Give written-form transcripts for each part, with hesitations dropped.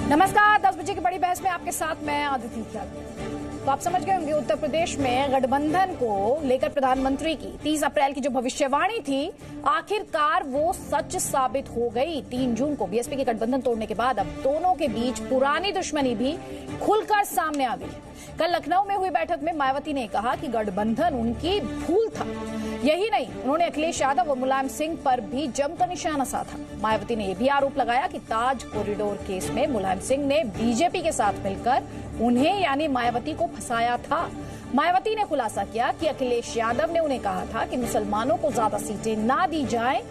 नमस्कार, 10 बजे की बड़ी बहस में आपके साथ मैं आदित्य ख्याल। तो आप समझ गए होंगे, उत्तर प्रदेश में गठबंधन को लेकर प्रधानमंत्री की 30 अप्रैल की जो भविष्यवाणी थी, आखिरकार वो सच साबित हो गई। 3 जून को बीएसपी के गठबंधन तोड़ने के बाद अब दोनों के बीच पुरानी दुश्मनी भी खुलकर सामने आ गई। कल लखनऊ में हुई बैठक में मायावती ने कहा कि गठबंधन उनकी भूल था। यही नहीं, उन्होंने अखिलेश यादव और मुलायम सिंह पर भी जमकर निशाना साधा। मायावती ने यह भी आरोप लगाया कि ताज कॉरिडोर केस में मुलायम सिंह ने बीजेपी के साथ मिलकर उन्हें यानी मायावती को फंसाया था। मायावती ने खुलासा किया कि अखिलेश यादव ने उन्हें कहा था कि मुसलमानों को ज्यादा सीटें ना दी जाए,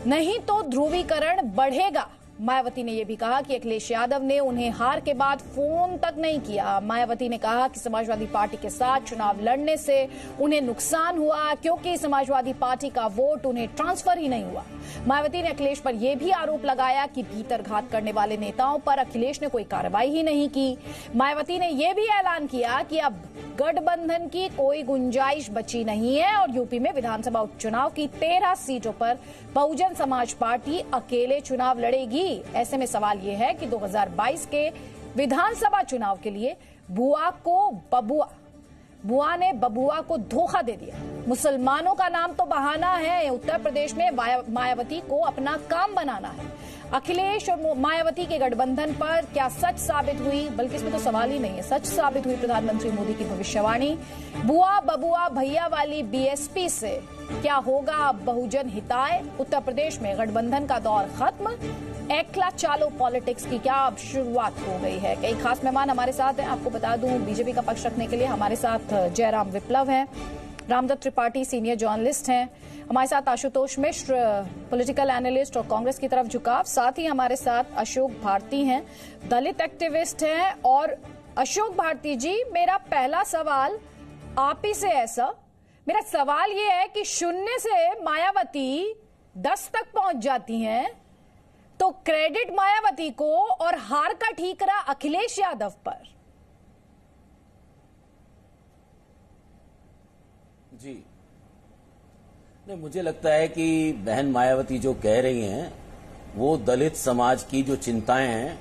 नहीं तो ध्रुवीकरण बढ़ेगा। मायावती ने यह भी कहा कि अखिलेश यादव ने उन्हें हार के बाद फोन तक नहीं किया। मायावती ने कहा कि समाजवादी पार्टी के साथ चुनाव लड़ने से उन्हें नुकसान हुआ क्योंकि समाजवादी पार्टी का वोट उन्हें ट्रांसफर ही नहीं हुआ। मायावती ने अखिलेश पर यह भी आरोप लगाया कि भीतरघात करने वाले नेताओं पर अखिलेश ने कोई कार्रवाई ही नहीं की। मायावती ने यह भी ऐलान किया कि अब गठबंधन की कोई गुंजाइश बची नहीं है और यूपी में विधानसभा उपचुनाव की 13 सीटों पर बहुजन समाज पार्टी अकेले चुनाव लड़ेगी। ऐसे में सवाल यह है कि 2022 के विधानसभा चुनाव के लिए बुआ ने बबुआ को धोखा दे दिया। मुसलमानों का नाम तो बहाना है, उत्तर प्रदेश में मायावती को अपना काम बनाना है। अखिलेश और मायावती के गठबंधन पर क्या सच साबित हुई, बल्कि इसमें तो सवाल ही नहीं है, सच साबित हुई प्रधानमंत्री मोदी की भविष्यवाणी। बुआ बबुआ भैया वाली बीएसपी से क्या होगा बहुजन हिताय। उत्तर प्रदेश में गठबंधन का दौर खत्म, एकला चालो पॉलिटिक्स की क्या अब शुरुआत हो गई है। कई खास मेहमान हमारे साथ हैं। आपको बता दूं, बीजेपी का पक्ष रखने के लिए हमारे साथ जयराम विप्लव हैं, रामदत्त त्रिपाठी सीनियर जर्नलिस्ट हैं, हमारे साथ आशुतोष मिश्र पॉलिटिकल एनालिस्ट और कांग्रेस की तरफ झुकाव, साथ ही हमारे साथ अशोक भारती हैं, दलित एक्टिविस्ट हैं। और अशोक भारती जी, मेरा पहला सवाल आप ही से मेरा सवाल ये है कि 0 से मायावती 10 तक पहुंच जाती हैं तो क्रेडिट मायावती को और हार का ठीकरा अखिलेश यादव पर। जी नहीं, मुझे लगता है कि बहन मायावती जो कह रही हैं वो दलित समाज की जो चिंताएं हैं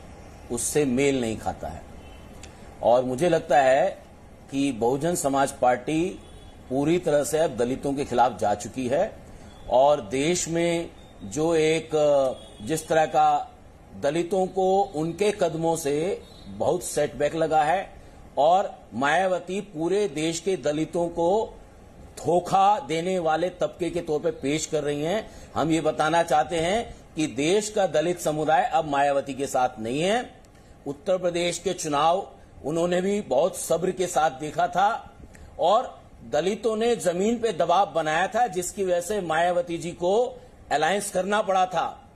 उससे मेल नहीं खाता है। और मुझे लगता है कि बहुजन समाज पार्टी पूरी तरह से अब दलितों के खिलाफ जा चुकी है और देश में जो एक जिस तरह का दलितों को उनके कदमों से बहुत सेटबैक लगा है और मायावती पूरे देश के दलितों को धोखा देने वाले तबके के तौर पे पेश कर रही हैं। हम ये बताना चाहते हैं कि देश का दलित समुदाय अब मायावती के साथ नहीं है। उत्तर प्रदेश के चुनाव उन्होंने भी बहुत सब्र के साथ देखा था और दलितों ने जमीन पे दबाव बनाया था, जिसकी वजह से मायावती जी को अलायंस करना पड़ा था।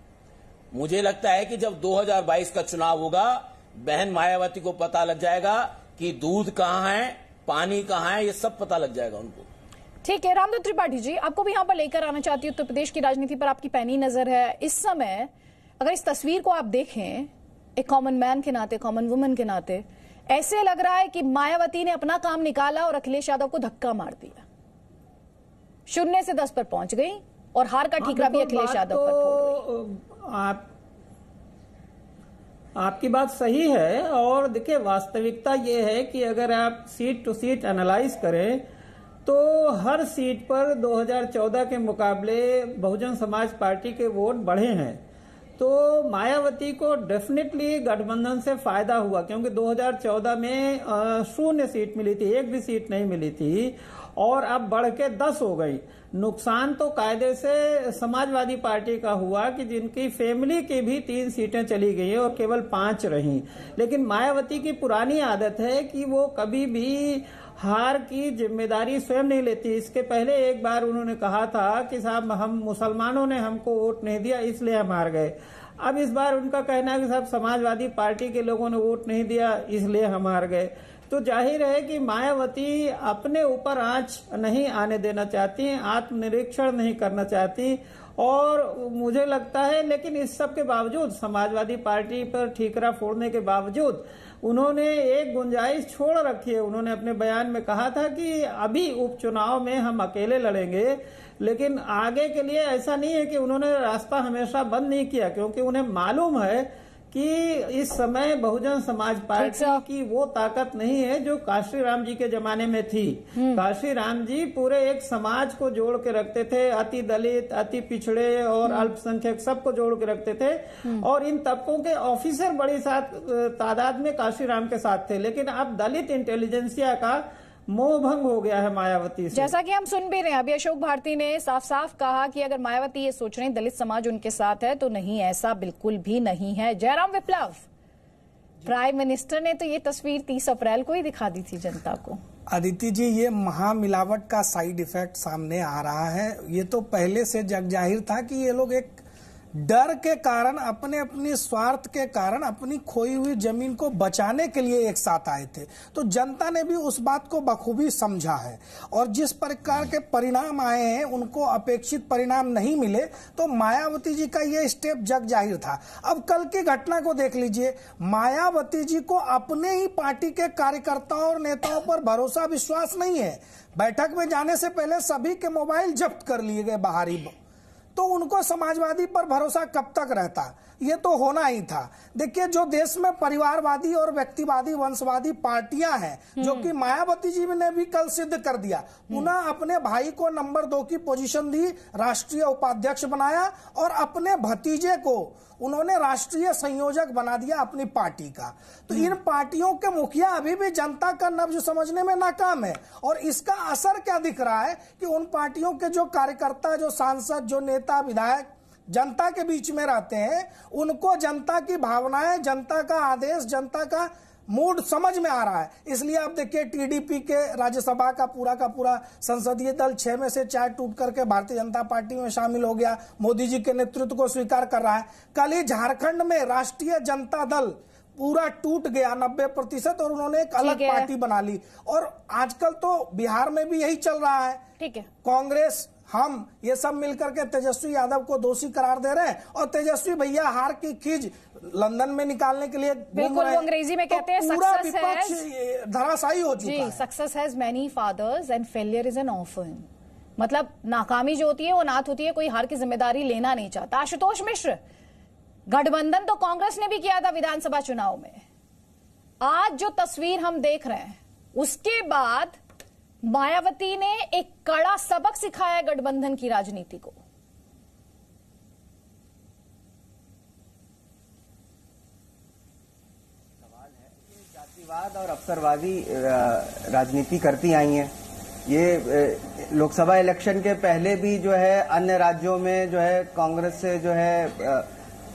मुझे लगता है कि जब 2022 का चुनाव होगा, बहन मायावती को पता लग जाएगा कि दूध कहां है, पानी कहां है, ये सब पता लग जाएगा उनको। ठीक है, रामदत्त त्रिपाठी जी, आपको भी यहां पर लेकर आना चाहती हूं। उत्तर प्रदेश की राजनीति पर आपकी पैनी नजर है इस समय। अगर इस तस्वीर को आप देखें एक कॉमन मैन के नाते, कॉमन वुमन के नाते, ऐसे लग रहा है कि मायावती ने अपना काम निकाला और अखिलेश यादव को धक्का मार दिया। 0 से 10 पर पहुंच गई और हार का ठीकरा भी अखिलेश यादव पर फोड़ गई। आपकी बात सही है। और देखिए, वास्तविकता ये है कि अगर आप सीट टू सीट एनालाइज करें तो हर सीट पर 2014 के मुकाबले बहुजन समाज पार्टी के वोट बढ़े हैं। तो मायावती को डेफिनेटली गठबंधन से फायदा हुआ, क्योंकि 2014 में 0 सीट मिली थी, एक भी सीट नहीं मिली थी और अब बढ़ के 10 हो गई। नुकसान तो कायदे से समाजवादी पार्टी का हुआ कि जिनकी फैमिली की भी 3 सीटें चली गई और केवल 5 रहीं। लेकिन मायावती की पुरानी आदत है कि वो कभी भी हार की जिम्मेदारी स्वयं नहीं लेती। इसके पहले एक बार उन्होंने कहा था कि साहब, हम मुसलमानों ने हमको वोट नहीं दिया इसलिए हम हार गए। अब इस बार उनका कहना है कि साहब, समाजवादी पार्टी के लोगों ने वोट नहीं दिया इसलिए हम हार गए। तो जाहिर है कि मायावती अपने ऊपर आंच नहीं आने देना चाहती, आत्मनिरीक्षण नहीं करना चाहती। और मुझे लगता है, लेकिन इस सब के बावजूद, समाजवादी पार्टी पर ठीकरा फोड़ने के बावजूद, उन्होंने एक गुंजाइश छोड़ रखी है। उन्होंने अपने बयान में कहा था कि अभी उपचुनाव में हम अकेले लड़ेंगे, लेकिन आगे के लिए ऐसा नहीं है कि उन्होंने रास्ता हमेशा बंद नहीं किया, क्योंकि उन्हें मालूम है कि इस समय बहुजन समाज पार्टी की वो ताकत नहीं है जो काशी राम जी के जमाने में थी। काशी राम जी पूरे एक समाज को जोड़ के रखते थे, अति दलित, अति पिछड़े और अल्पसंख्यक सबको जोड़ के रखते थे, और इन तबकों के ऑफिसर बड़ी तादाद में काशी राम के साथ थे। लेकिन अब दलित इंटेलिजेंसिया का मोह भंग हो गया है मायावती से। जैसा कि हम सुन भी रहे हैं, अभी अशोक भारती ने साफ साफ कहा कि अगर मायावती ये सोच रहे हैं दलित समाज उनके साथ है, तो नहीं, ऐसा बिल्कुल भी नहीं है। जयराम विप्लव, प्राइम मिनिस्टर ने तो ये तस्वीर 30 अप्रैल को ही दिखा दी थी जनता को। अदिति जी, ये महामिलावट का साइड इफेक्ट सामने आ रहा है। ये तो पहले से जग जाहिर था कि ये लोग एक डर के कारण, अपने स्वार्थ के कारण अपनी खोई हुई जमीन को बचाने के लिए एक साथ आए थे। तो जनता ने भी उस बात को बखूबी समझा है, और जिस प्रकार के परिणाम आए हैं उनको अपेक्षित परिणाम नहीं मिले, तो मायावती जी का ये स्टेप जग जाहिर था। अब कल की घटना को देख लीजिए, मायावती जी को अपने ही पार्टी के कार्यकर्ताओं और नेताओं पर भरोसा विश्वास नहीं है। बैठक में जाने से पहले सभी के मोबाइल जब्त कर लिए गए बाहरी, तो उनको समाजवादी पर भरोसा कब तक रहता? ये तो होना ही था। देखिए, जो देश में परिवारवादी और व्यक्तिवादी वंशवादी पार्टियां हैं, जो कि मायावती जी ने भी कल सिद्ध कर दिया, पुनः अपने भाई को नंबर 2 की पोजीशन दी, राष्ट्रीय उपाध्यक्ष बनाया, और अपने भतीजे को उन्होंने राष्ट्रीय संयोजक बना दिया अपनी पार्टी का। तो इन पार्टियों के मुखिया अभी भी जनता का नब्ज समझने में नाकाम है, और इसका असर क्या दिख रहा है कि उन पार्टियों के जो कार्यकर्ता, जो सांसद, जो नेता, विधायक जनता के बीच में रहते हैं, उनको जनता की भावनाएं, जनता का आदेश, जनता का मूड समझ में आ रहा है। इसलिए अब देखिए, टीडीपी के राज्यसभा का पूरा संसदीय दल 6 में से 4 टूट करके भारतीय जनता पार्टी में शामिल हो गया, मोदी जी के नेतृत्व को स्वीकार कर रहा है। कल ही झारखंड में राष्ट्रीय जनता दल पूरा टूट गया 90%, और उन्होंने एक अलग पार्टी बना ली। और आजकल तो बिहार में भी यही चल रहा है। ठीक है, कांग्रेस, हम ये सब मिलकर के तेजस्वी यादव को दोषी करार दे रहे हैं, और तेजस्वी भैया हार की खींच लंदन में निकालने के लिए बिल्कुल, वो अंग्रेजी में कहते हैं पूरा विपक्ष धराशायी हो चुका है। Success has many fathers and failure is an orphan. मतलब नाकामी जो होती है वो नाथ होती है, कोई हार की जिम्मेदारी लेना नहीं चाहता। आशुतोष मिश्र, गठबंधन तो कांग्रेस ने भी किया था विधानसभा चुनाव में। आज जो तस्वीर हम देख रहे हैं, उसके बाद मायावती ने एक कड़ा सबक सिखाया गठबंधन की राजनीति को। सवाल है कि जातिवाद और अवसरवादी राजनीति करती आई हैं। ये लोकसभा इलेक्शन के पहले भी जो है अन्य राज्यों में जो है कांग्रेस से जो है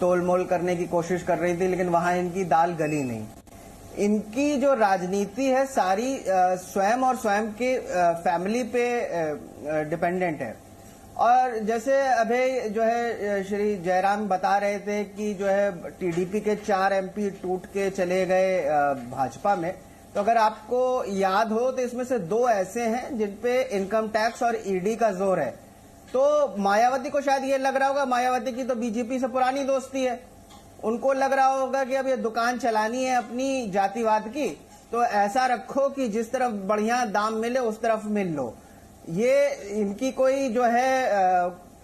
तोलमोल करने की कोशिश कर रही थी, लेकिन वहां इनकी दाल गली नहीं। इनकी जो राजनीति है सारी स्वयं और स्वयं के फैमिली पे डिपेंडेंट है। और जैसे अभी जो है श्री जयराम बता रहे थे कि जो है टीडीपी के 4 एमपी टूट के चले गए भाजपा में, तो अगर आपको याद हो तो इसमें से 2 ऐसे हैं जिनपे इनकम टैक्स और ईडी का जोर है। तो मायावती को शायद ये लग रहा होगा, मायावती की तो बीजेपी से पुरानी दोस्ती है, उनको लग रहा होगा कि अब ये दुकान चलानी है अपनी जातिवाद की, तो ऐसा रखो कि जिस तरफ बढ़िया दाम मिले उस तरफ मिल लो। ये इनकी कोई जो है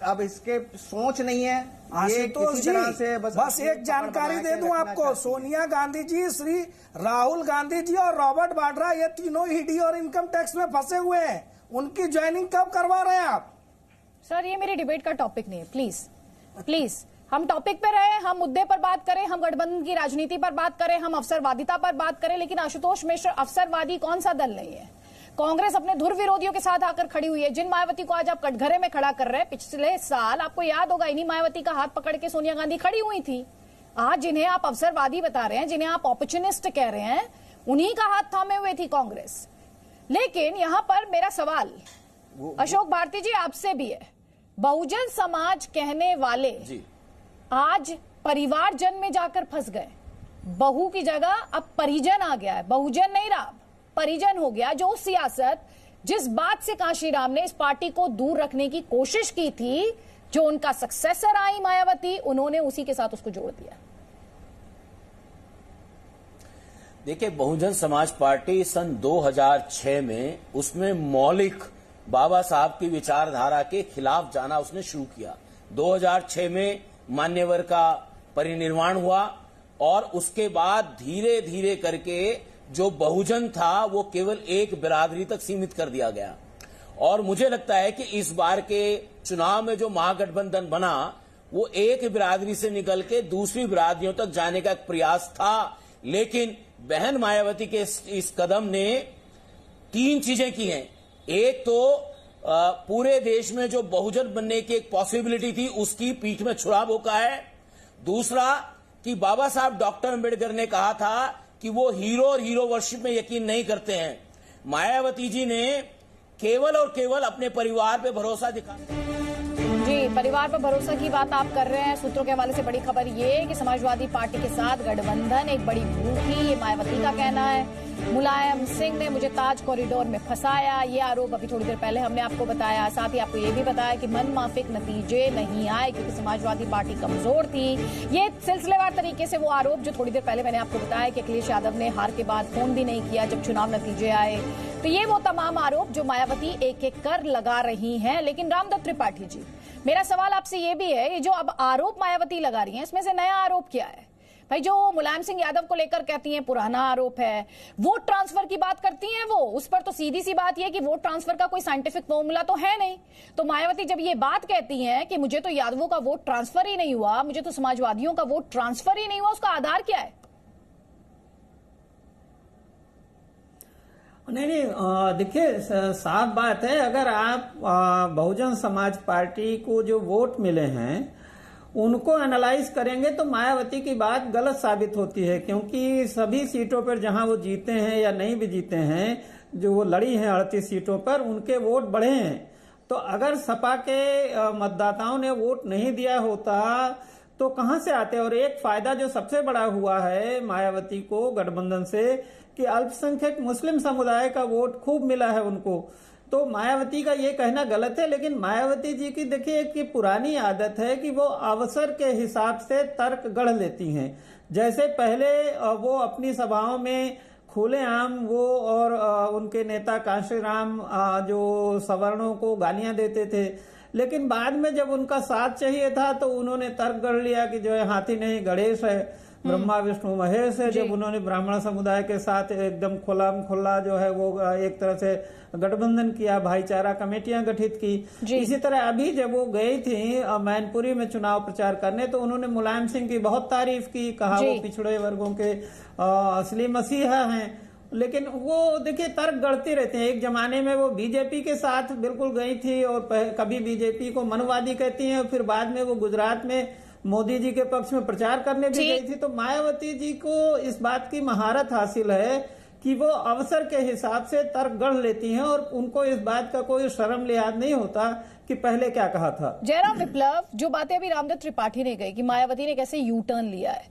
अब इसके सोच नहीं है। आशुतोष जी, बस एक जानकारी दे दूं आपको, सोनिया गांधी जी, श्री राहुल गांधी जी और रॉबर्ट वाड्रा, ये तीनों ईडी और इनकम टैक्स में फंसे हुए हैं। उनकी ज्वाइनिंग कब करवा रहे हैं आप? सर, ये मेरी डिबेट का टॉपिक नहीं है। प्लीज हम टॉपिक पे रहे, हम मुद्दे पर बात करें, हम गठबंधन की राजनीति पर बात करें, हम अवसरवादिता पर बात करें। लेकिन आशुतोष मिश्र, अवसरवादी कौन सा दल नहीं है? कांग्रेस अपने धुर विरोधियों के साथ आकर खड़ी हुई है। जिन मायावती को आज आप कटघरे में खड़ा कर रहे हैं, पिछले साल आपको याद होगा इन्हीं मायावती का हाथ पकड़ के सोनिया गांधी खड़ी हुई थी। आज जिन्हें आप अवसरवादी बता रहे हैं, जिन्हें आप ऑपर्चुनिस्ट कह रहे हैं, उन्हीं का हाथ थामे हुए थी कांग्रेस। लेकिन यहां पर मेरा सवाल अशोक भारती जी आपसे भी है। बहुजन समाज कहने वाले आज परिवारजन में जाकर फंस गए। बहू की जगह अब परिजन आ गया है, बहुजन नहीं रहा, परिजन हो गया। जो सियासत, जिस बात से काशीराम ने इस पार्टी को दूर रखने की कोशिश की थी, जो उनका सक्सेसर आई मायावती, उन्होंने उसी के साथ उसको जोड़ दिया। देखिए, बहुजन समाज पार्टी सन 2006 में उसमें मौलिक बाबा साहब की विचारधारा के खिलाफ जाना उसने शुरू किया। 2006 में मान्यवर का परिनिर्वाण हुआ और उसके बाद धीरे धीरे करके जो बहुजन था वो केवल एक बिरादरी तक सीमित कर दिया गया। और मुझे लगता है कि इस बार के चुनाव में जो महागठबंधन बना वो एक बिरादरी से निकल के दूसरी बिरादरियों तक जाने का एक प्रयास था। लेकिन बहन मायावती के इस कदम ने 3 चीजें की हैं। एक तो पूरे देश में जो बहुजन बनने की एक पॉसिबिलिटी थी उसकी पीठ में छुरा भोंका है। दूसरा कि बाबा साहब डॉक्टर अंबेडकर ने कहा था कि वो हीरो और हीरो वर्शिप में यकीन नहीं करते हैं। मायावती जी ने केवल और केवल अपने परिवार पे भरोसा दिखा। जी, परिवार पर भरोसा की बात आप कर रहे हैं। सूत्रों के हवाले से बड़ी खबर ये कि समाजवादी पार्टी के साथ गठबंधन एक बड़ी भूल थी, ये मायावती का कहना है। मुलायम सिंह ने मुझे ताज कॉरिडोर में फंसाया, ये आरोप अभी थोड़ी देर पहले हमने आपको बताया। साथ ही आपको ये भी बताया कि मन माफिक नतीजे नहीं आए क्योंकि समाजवादी पार्टी कमजोर थी। ये सिलसिलेवार तरीके से वो आरोप जो थोड़ी देर पहले मैंने आपको बताया कि अखिलेश यादव ने हार के बाद फोन भी नहीं किया जब चुनाव नतीजे आए। तो ये वो तमाम आरोप जो मायावती एक एक कर लगा रही हैं। लेकिन रामदत्त त्रिपाठी जी, मेरा सवाल आपसे ये भी है, ये जो अब आरोप मायावती लगा रही हैं इसमें से नया आरोप क्या है? भाई जो मुलायम सिंह यादव को लेकर कहती हैं पुराना आरोप है, वोट ट्रांसफर की बात करती हैं वो, उस पर तो सीधी सी बात यह कि वोट ट्रांसफर का कोई साइंटिफिक फॉर्मूला तो है नहीं। तो मायावती जब ये बात कहती हैं कि मुझे तो यादवों का वोट ट्रांसफर ही नहीं हुआ, मुझे तो समाजवादियों का वोट ट्रांसफर ही नहीं हुआ, उसका आधार क्या है? नहीं, देखिए साफ बात है, अगर आप बहुजन समाज पार्टी को जो वोट मिले हैं उनको एनालाइज करेंगे तो मायावती की बात गलत साबित होती है, क्योंकि सभी सीटों पर जहां वो जीते हैं या नहीं भी जीते हैं, जो वो लड़ी हैं 38 सीटों पर, उनके वोट बढ़े हैं। तो अगर सपा के मतदाताओं ने वोट नहीं दिया होता तो कहां से आते? और एक फायदा जो सबसे बड़ा हुआ है मायावती को गठबंधन से कि अल्पसंख्यक मुस्लिम समुदाय का वोट खूब मिला है उनको। तो मायावती का ये कहना गलत है, लेकिन मायावती जी की देखिए कि पुरानी आदत है कि वो अवसर के हिसाब से तर्क गढ़ लेती हैं। जैसे पहले वो अपनी सभाओं में खुलेआम वो और उनके नेता कांशीराम जो सवर्णों को गालियां देते थे, लेकिन बाद में जब उनका साथ चाहिए था तो उन्होंने तर्क गढ़ लिया कि जो है हाथी नहीं गणेश है, ब्रह्मा विष्णु महेश है। जब उन्होंने ब्राह्मण समुदाय के साथ एकदम खुला जो है वो एक तरह से गठबंधन किया, भाईचारा कमेटियां गठित की। इसी तरह अभी जब वो गई थी मैनपुरी में चुनाव प्रचार करने तो उन्होंने मुलायम सिंह की बहुत तारीफ की, कहा वो पिछड़े वर्गों के असली मसीहा हैं। लेकिन वो देखिए तर्क गढ़ते रहते हैं। एक जमाने में वो बीजेपी के साथ बिल्कुल गई थी और कभी बीजेपी को मनवादी कहती हैं और फिर बाद में वो गुजरात में मोदी जी के पक्ष में प्रचार करने भी गई थी। तो मायावती जी को इस बात की महारत हासिल है कि वो अवसर के हिसाब से तर्क गढ़ लेती हैं और उनको इस बात का कोई शर्म लिहाज नहीं होता कि पहले क्या कहा था। जयराम विप्लव, जो बातें अभी रामदत्त त्रिपाठी ने कही कि मायावती ने कैसे यू टर्न लिया है,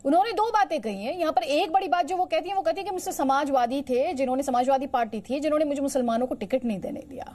उन्होंने 2 बातें कही हैं। यहाँ पर एक बड़ी बात जो वो कहती है, वो कहती है कि मुझसे समाजवादी थे, जिन्होंने समाजवादी पार्टी थी, जिन्होंने मुझे मुसलमानों को टिकट नहीं देने दिया।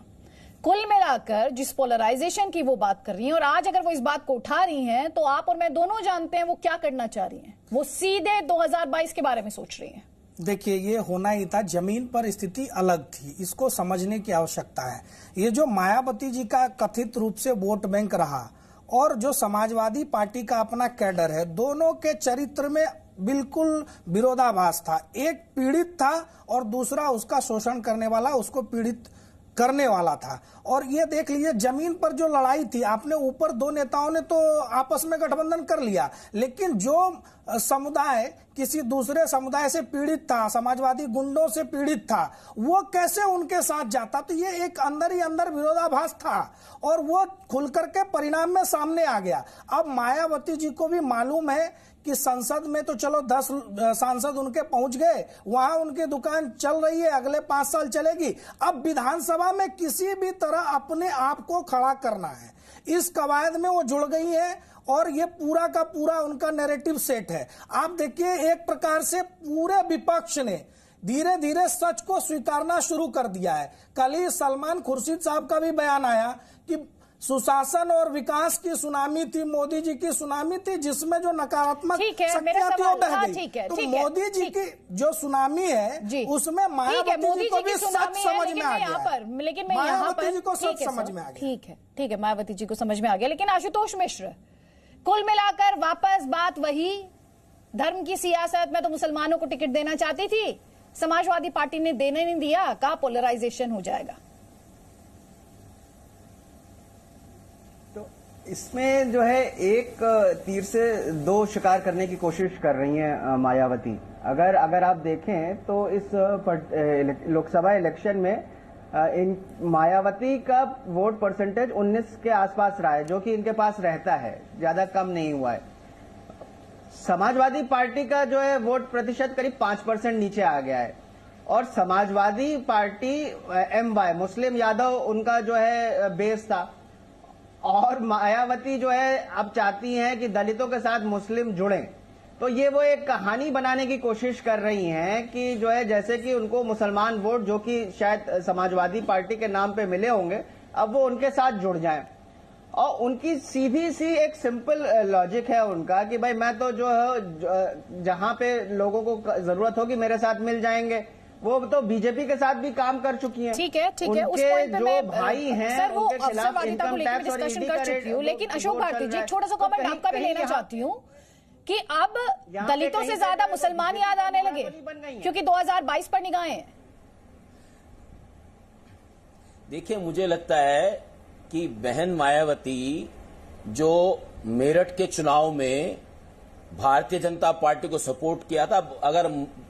कुल मिलाकर जिस पोलराइजेशन की वो बात कर रही हैं, और आज अगर वो इस बात को उठा रही हैं तो आप और मैं दोनों जानते हैं वो क्या करना चाह रही हैं। वो सीधे 2022 के बारे में सोच रही हैं। देखिए, ये होना ही था, जमीन पर स्थिति अलग थी, इसको समझने की आवश्यकता है। ये जो मायावती जी का कथित रूप से वोट बैंक रहा और जो समाजवादी पार्टी का अपना कैडर है, दोनों के चरित्र में बिल्कुल विरोधाभास था। एक पीड़ित था और दूसरा उसका शोषण करने वाला, उसको पीड़ित करने वाला था। और ये देख लीजिए, जमीन पर जो लड़ाई थी, आपने ऊपर 2 नेताओं ने तो आपस में गठबंधन कर लिया, लेकिन जो समुदाय किसी दूसरे समुदाय से पीड़ित था, समाजवादी गुंडों से पीड़ित था, वो कैसे उनके साथ जाता? तो ये एक अंदर ही अंदर विरोधाभास था और वो खुलकर के परिणाम में सामने आ गया। अब मायावती जी को भी मालूम है कि संसद में तो चलो 10 सांसद उनके पहुंच गए, वहां उनकी दुकान चल रही है, अगले 5 साल चलेगी। अब विधानसभा में किसी भी तरह अपने आप को खड़ा करना है, इस कवायद में वो जुड़ गई है और ये पूरा का पूरा उनका नैरेटिव सेट है। आप देखिए, एक प्रकार से पूरे विपक्ष ने धीरे धीरे सच को स्वीकारना शुरू कर दिया है। कल ही सलमान खुर्शीद साहब का भी बयान आया कि सुशासन और विकास की सुनामी थी, मोदी जी की सुनामी थी, जिसमें जो नकारात्मक शक्तियां थी वो बह गई। तो मोदी जी की जो सुनामी है उसमें मायावती जी को भी सच समझ में आ गया। लेकिन मैं मायावती जी को सच समझ में आ गया। ठीक है, मायावती जी को समझ में आ गया। लेकिन आशुतोष मिश्र, कुल मिलाकर वापस बात वही धर्म की सियासत में तो मुसलमानों को टिकट देना चाहती थी, समाजवादी पार्टी ने देने नहीं दिया, कहा पोलराइजेशन हो जाएगा। तो इसमें जो है एक तीर से दो शिकार करने की कोशिश कर रही हैं मायावती। अगर आप देखें तो इस लोकसभा इलेक्शन में इन मायावती का वोट परसेंटेज 19 के आसपास रहा है, जो कि इनके पास रहता है, ज्यादा कम नहीं हुआ है। समाजवादी पार्टी का जो है वोट प्रतिशत करीब 5% नीचे आ गया है, और समाजवादी पार्टी MY मुस्लिम यादव उनका जो है बेस था, और मायावती जो है अब चाहती हैं कि दलितों के साथ मुस्लिम जुड़ें। तो ये वो एक कहानी बनाने की कोशिश कर रही हैं कि जो है जैसे कि उनको मुसलमान वोट जो कि शायद समाजवादी पार्टी के नाम पे मिले होंगे, अब वो उनके साथ जुड़ जाएं। और उनकी सीधी सी एक सिंपल लॉजिक है उनका कि भाई मैं तो जो है जहां पे लोगों को जरूरत होगी मेरे साथ मिल जाएंगे। वो तो बीजेपी के साथ भी काम कर चुकी हैं। ठीक है, ठीक है, उस उनके पॉइंट पे जो मैं भाई हैं सर वो उनके खिलाफ अवसरवादिता को इनकम लेकर टैक्स और डिस्कशन ईडी कर का चुकी हूँ, लेकिन अशोक भारती जी एक छोटा सा कमेंट आपका भी लेना चाहती हूँ कि अब दलितों से ज्यादा मुसलमान याद आने लगे क्योंकि 2022 पर निगाहें हैं। देखिए, मुझे लगता है कि बहन मायावती जो मेरठ के चुनाव में भारतीय जनता पार्टी को सपोर्ट किया था, अगर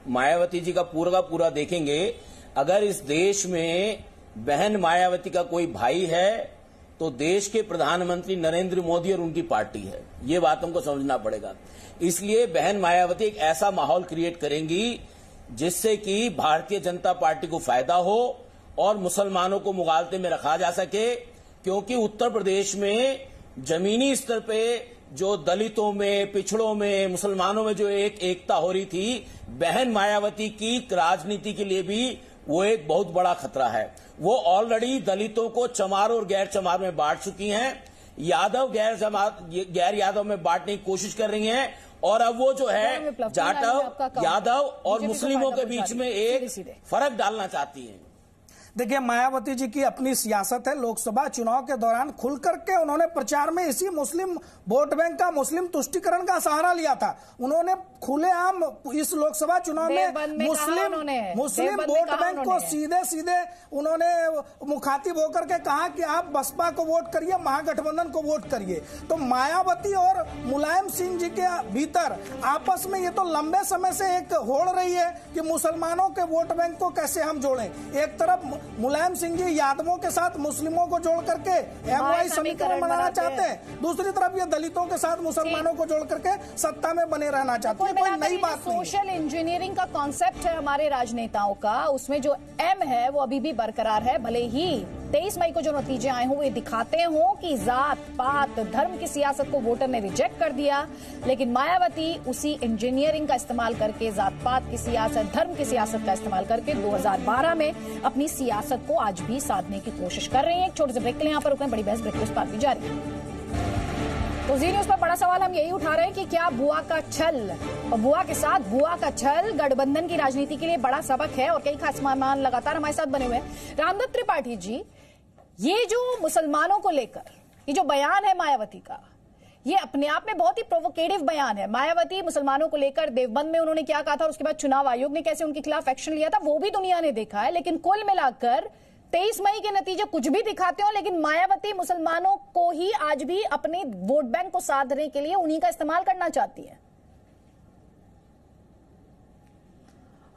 मायावती जी का पूरा देखेंगे, अगर इस देश में बहन मायावती का कोई भाई है तो देश के प्रधानमंत्री नरेंद्र मोदी और उनकी पार्टी है। ये बात हमको समझना पड़ेगा। इसलिए बहन मायावती एक ऐसा माहौल क्रिएट करेंगी जिससे कि भारतीय जनता पार्टी को फायदा हो और मुसलमानों को मुगालते में रखा जा सके, क्योंकि उत्तर प्रदेश में जमीनी स्तर पे जो दलितों में, पिछड़ों में, मुसलमानों में जो एक एकता हो रही थी, बहन मायावती की राजनीति के लिए भी वो एक बहुत बड़ा खतरा है। वो ऑलरेडी दलितों को चमार और गैर चमार में बांट चुकी हैं, यादव गैर यादव में बांटने की कोशिश कर रही हैं, और अब वो जो है जाटव, यादव और मुस्लिमों के बीच में एक फर्क डालना चाहती हैं। देखिए, मायावती जी की अपनी सियासत है। लोकसभा चुनाव के दौरान खुल करके उन्होंने प्रचार में इसी मुस्लिम वोट बैंक का, मुस्लिम तुष्टीकरण का सहारा लिया था। उन्होंने खुलेआम इस लोकसभा चुनाव में मुस्लिम वोट बैंक को सीधे उन्होंने मुखातिब होकर के कहा कि आप बसपा को वोट करिए, महागठबंधन को वोट करिए। तो मायावती और मुलायम सिंह जी के भीतर आपस में ये तो लंबे समय से एक होड़ रही है कि मुसलमानों के वोट बैंक को कैसे हम जोड़ें। एक तरफ मुलायम सिंह जी यादवों के साथ मुस्लिमों को जोड़ करके MY समीकरण बनाना चाहते हैं, दूसरी तरफ ये दलितों के साथ मुसलमानों को जोड़ करके सत्ता में बने रहना चाहते हैं। कोई नई बात नहीं। सोशल इंजीनियरिंग का कॉन्सेप्ट है हमारे राजनेताओं का, उसमें जो M है वो अभी भी बरकरार है। भले ही 23 मई को जो नतीजे आए हों वो दिखाते हों कि जात पात धर्म की सियासत को वोटर ने रिजेक्ट कर दिया, लेकिन मायावती उसी इंजीनियरिंग का इस्तेमाल करके, जात पात की सियासत, धर्म की सियासत का इस्तेमाल करके 2012 में अपनी सियासत को आज भी साधने की कोशिश कर रही है। एक छोटे से ब्रेक के लिए यहाँ पर रुकने, बड़ी बहस ब्रेक के उस पार भी जारी है। तो जी न्यूज पर बड़ा सवाल हम यही उठा रहे हैं कि क्या बुआ का छल और बुआ के साथ बुआ का छल गठबंधन की राजनीति के लिए बड़ा सबक है, और कई खास मेहमान लगातार हमारे साथ बने हुए हैं। रामदत्त त्रिपाठी जी, ये जो मुसलमानों को लेकर ये जो बयान है मायावती का, ये अपने आप में बहुत ही प्रोवोकेटिव बयान है। मायावती मुसलमानों को लेकर देवबंद में उन्होंने क्या कहा था और उसके बाद चुनाव आयोग ने कैसे उनके खिलाफ एक्शन लिया था वो भी दुनिया ने देखा है। लेकिन कुल मिलाकर 23 मई के नतीजे कुछ भी दिखाते हो, लेकिन मायावती मुसलमानों को ही आज भी अपने वोट बैंक को साधने के लिए उन्हीं का इस्तेमाल करना चाहती है।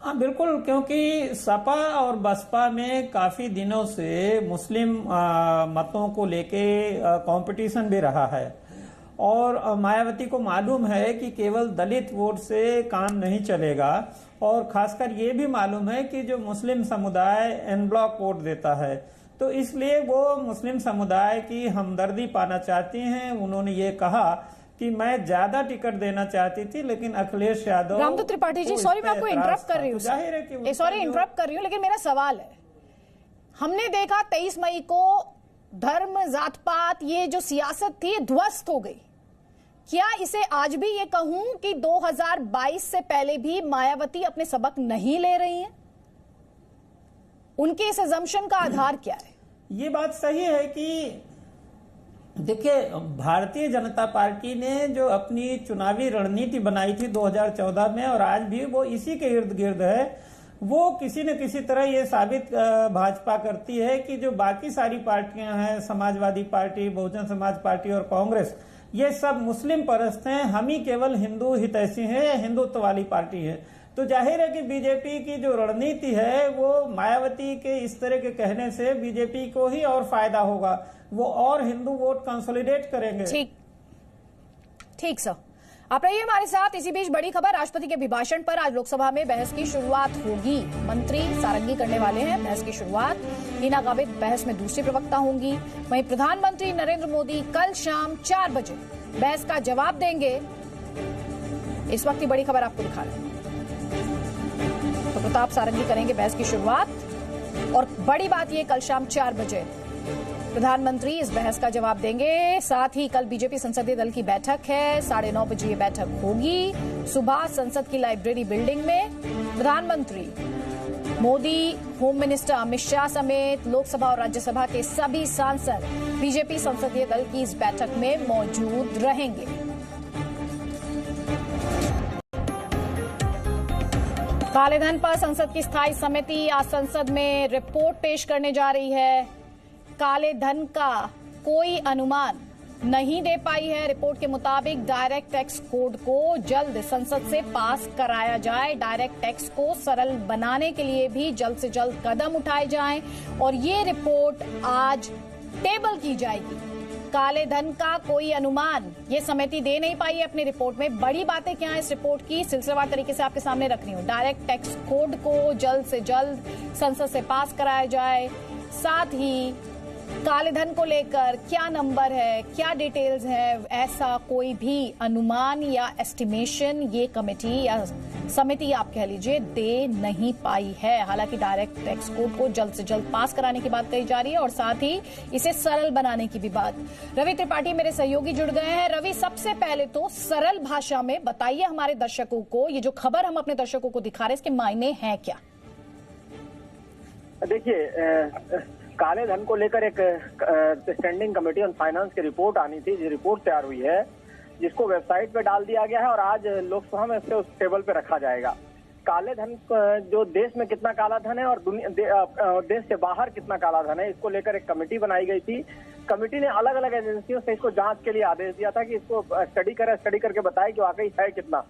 हाँ बिल्कुल, क्योंकि सपा और बसपा में काफी दिनों से मुस्लिम मतों को लेके कंपटीशन भी रहा है, और मायावती को मालूम है कि केवल दलित वोट से काम नहीं चलेगा, और खासकर ये भी मालूम है कि जो मुस्लिम समुदाय एन ब्लॉक वोट देता है, तो इसलिए वो मुस्लिम समुदाय की हमदर्दी पाना चाहती हैं। उन्होंने ये कहा कि मैं ज्यादा टिकट देना चाहती थी, लेकिन अखिलेश यादव। रामदत्त त्रिपाठी जी, सॉरी मैं आपको इंटरप्ट कर रही हूँ, जाहिर है कि सॉरी इंटरप्ट कर रही हूँ, लेकिन मेरा सवाल है, हमने देखा 23 मई को धर्म, जात पात, ये जो सियासत थी ध्वस्त हो गई। क्या इसे आज भी ये कहूं कि 2022 से पहले भी मायावती अपने सबक नहीं ले रही हैं? उनके इस अजम्पशन का आधार क्या है? ये बात सही है कि देखिए, भारतीय जनता पार्टी ने जो अपनी चुनावी रणनीति बनाई थी 2014 में और आज भी वो इसी के इर्द गिर्द है। वो किसी न किसी तरह ये साबित भाजपा करती है कि जो बाकी सारी पार्टियां हैं, समाजवादी पार्टी, बहुजन समाज पार्टी और कांग्रेस, ये सब मुस्लिम परस्त हैं, हम ही केवल हिंदू हितैषी हैं या हिंदुत्व वाली पार्टी है। तो जाहिर है कि बीजेपी की जो रणनीति है वो मायावती के इस तरह के कहने से बीजेपी को ही और फायदा होगा, वो और हिंदू वोट कंसोलिडेट करेंगे। ठीक सर, आप रहिए हमारे साथ। इसी बीच बड़ी खबर, राष्ट्रपति के अभिभाषण पर आज लोकसभा में बहस की शुरुआत होगी। मंत्री सारंगी करने वाले हैं बहस की शुरुआत। हिना गावित बहस में दूसरी प्रवक्ता होंगी। वहीं प्रधानमंत्री नरेंद्र मोदी कल शाम 4 बजे बहस का जवाब देंगे। इस वक्त की बड़ी खबर आपको दिखा रहे हैं। तो प्रताप सारंगी करेंगे बहस की शुरुआत और बड़ी बात यह, कल शाम 4 बजे प्रधानमंत्री इस बहस का जवाब देंगे। साथ ही कल बीजेपी संसदीय दल की बैठक है, 9:30 बजे ये बैठक होगी सुबह संसद की लाइब्रेरी बिल्डिंग में। प्रधानमंत्री मोदी, होम मिनिस्टर अमित शाह समेत लोकसभा और राज्यसभा के सभी सांसद बीजेपी संसदीय दल की इस बैठक में मौजूद रहेंगे। कालेधन पर संसद की स्थायी समिति आज संसद में रिपोर्ट पेश करने जा रही है। काले धन का कोई अनुमान नहीं दे पाई है। रिपोर्ट के मुताबिक डायरेक्ट टैक्स कोड को जल्द संसद से पास कराया जाए। डायरेक्ट टैक्स को सरल बनाने के लिए भी जल्द से जल्द कदम उठाए जाएं और ये रिपोर्ट आज टेबल की जाएगी। काले धन का कोई अनुमान ये समिति दे नहीं पाई है अपनी रिपोर्ट में। बड़ी बातें क्या है इस रिपोर्ट की, सिलसिलेवार तरीके से आपके सामने रख रही हूं। डायरेक्ट टैक्स कोड को जल्द से जल्द संसद से पास कराया जाए। साथ ही काले धन को लेकर क्या नंबर है, क्या डिटेल्स है, ऐसा कोई भी अनुमान या एस्टिमेशन ये कमेटी या समिति आप कह लीजिए दे नहीं पाई है। हालांकि डायरेक्ट टैक्स कोड को जल्द से जल्द पास कराने की बात कही जा रही है और साथ ही इसे सरल बनाने की भी बात। रवि त्रिपाठी मेरे सहयोगी जुड़ गए हैं। रवि, सबसे पहले तो सरल भाषा में बताइए हमारे दर्शकों को, ये जो खबर हम अपने दर्शकों को दिखा रहे हैं इसके मायने हैं क्या? देखिए, काले धन को लेकर एक स्टैंडिंग कमेटी ऑन फाइनेंस की रिपोर्ट आनी थी। जो रिपोर्ट तैयार हुई है जिसको वेबसाइट पे डाल दिया गया है और आज लोकसभा में इसे उस टेबल पे रखा जाएगा। काले धन, जो देश में कितना काला धन है और देश से बाहर कितना काला धन है, इसको लेकर एक कमेटी बनाई गई थी। कमेटी ने अलग अलग एजेंसियों से इसको जांच के लिए आदेश दिया था कि इसको स्टडी करके बताए कि वाकई है कितना।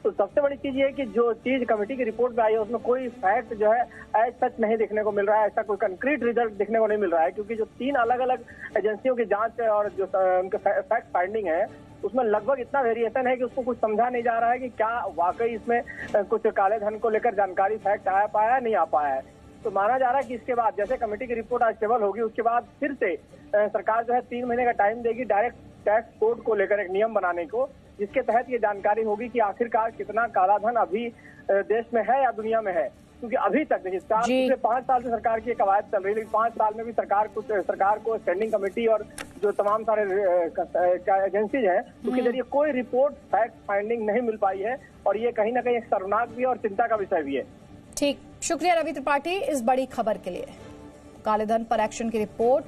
तो सबसे बड़ी चीज ये है कि जो चीज कमेटी की रिपोर्ट में आई है उसमें कोई फैक्ट जो है एज सच नहीं देखने को मिल रहा है। ऐसा कोई कंक्रीट रिजल्ट देखने को नहीं मिल रहा है, क्योंकि जो 3 अलग अलग एजेंसियों की जांच और जो उनके फैक्ट फाइंडिंग है उसमें लगभग इतना वेरिएशन है कि उसको कुछ समझा नहीं जा रहा है कि क्या वाकई इसमें कुछ काले धन को लेकर जानकारी फैक्ट आ पाया है, नहीं आ पाया है। तो माना जा रहा है कि इसके बाद जैसे कमेटी की रिपोर्ट आज टेबल होगी उसके बाद फिर से सरकार जो है 3 महीने का टाइम देगी डायरेक्ट टैक्स कोड को लेकर एक नियम बनाने को, जिसके तहत ये जानकारी होगी कि आखिरकार कितना काला धन अभी देश में है या दुनिया में है। क्योंकि अभी तक देखिए पिछले 5 साल से सरकार की कवायद चल रही है, लेकिन 5 साल में भी सरकार को स्टैंडिंग कमेटी और जो तमाम सारे एजेंसीज हैं उसके जरिए कोई रिपोर्ट फैक्ट फाइंडिंग नहीं मिल पाई है और ये कहीं ना कहीं एक शर्मनाक भी और चिंता का विषय भी है। ठीक, शुक्रिया रवि त्रिपाठी इस बड़ी खबर के लिए। काले धन पर एक्शन की रिपोर्ट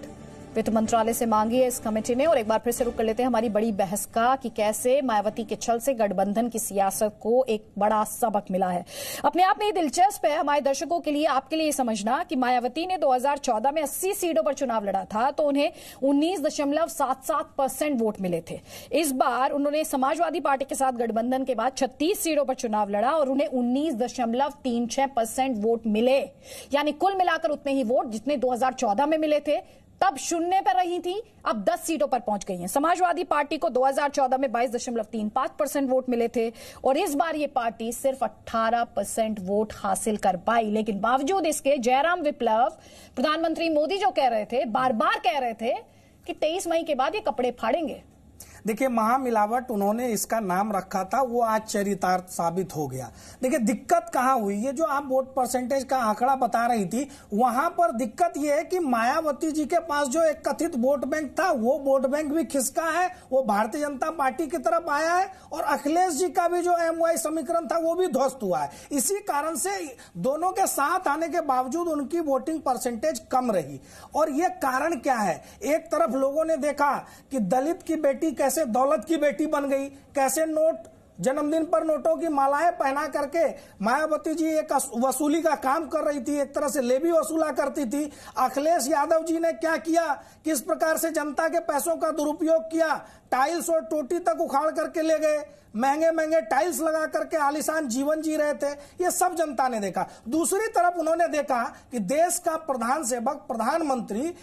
वित्त मंत्रालय से मांगी है इस कमेटी ने। और एक बार फिर से रुक कर लेते हैं हमारी बड़ी बहस का कि कैसे मायावती के छल से गठबंधन की सियासत को एक बड़ा सबक मिला है। अपने आप में ये दिलचस्प है हमारे दर्शकों के लिए, आपके लिए समझना कि मायावती ने 2014 में 80 सीटों पर चुनाव लड़ा था तो उन्हें 19.77% वोट मिले थे। इस बार उन्होंने समाजवादी पार्टी के साथ गठबंधन के बाद 36 सीटों पर चुनाव लड़ा और उन्हें 19.36% वोट मिले, यानी कुल मिलाकर उतने ही वोट जितने 2014 में मिले थे। तब 0 पर रही थी, अब 10 सीटों पर पहुंच गई हैं। समाजवादी पार्टी को 2014 में 22.35% वोट मिले थे और इस बार ये पार्टी सिर्फ 18% वोट हासिल कर पाई। लेकिन बावजूद इसके जयराम विप्लव, प्रधानमंत्री मोदी जो कह रहे थे, बार बार कह रहे थे कि 23 मई के बाद ये कपड़े फाड़ेंगे। देखिए, महामिलावट उन्होंने इसका नाम रखा था, वो आज चरितार्थ साबित हो गया। देखिए, दिक्कत कहां हुई, ये जो आप वोट परसेंटेज का आंकड़ा बता रही थी, वहां पर दिक्कत ये है कि मायावती जी के पास जो एक कथित वोट बैंक था, वो वोट बैंक भी खिसका है, वो भारतीय जनता पार्टी की तरफ आया है, और अखिलेश जी का भी जो MY समीकरण था वो भी ध्वस्त हुआ है। इसी कारण से दोनों के साथ आने के बावजूद उनकी वोटिंग परसेंटेज कम रही। और ये कारण क्या है? एक तरफ लोगों ने देखा कि दलित की बेटी कैसे दौलत की बेटी बन गई, कैसे नोट जन्मदिन पर नोटों की मालाएं पहना करके मायावती जी एक वसूली का काम कर रही थी, एक तरह से लेवी वसूला करती थी। अखिलेश यादव जी ने क्या किया, किस प्रकार से जनता के पैसों का दुरुपयोग किया, टाइल्स और टोटी तक उखाड़ करके ले गए, महंगे महंगे टाइल्स लगा करके आलीशान जीवन जी रहे थे, ये सब जनता ने देखा। दूसरी तरफ उन्होंने देखा कि देश का प्रधान सेवक प्रधानमंत्री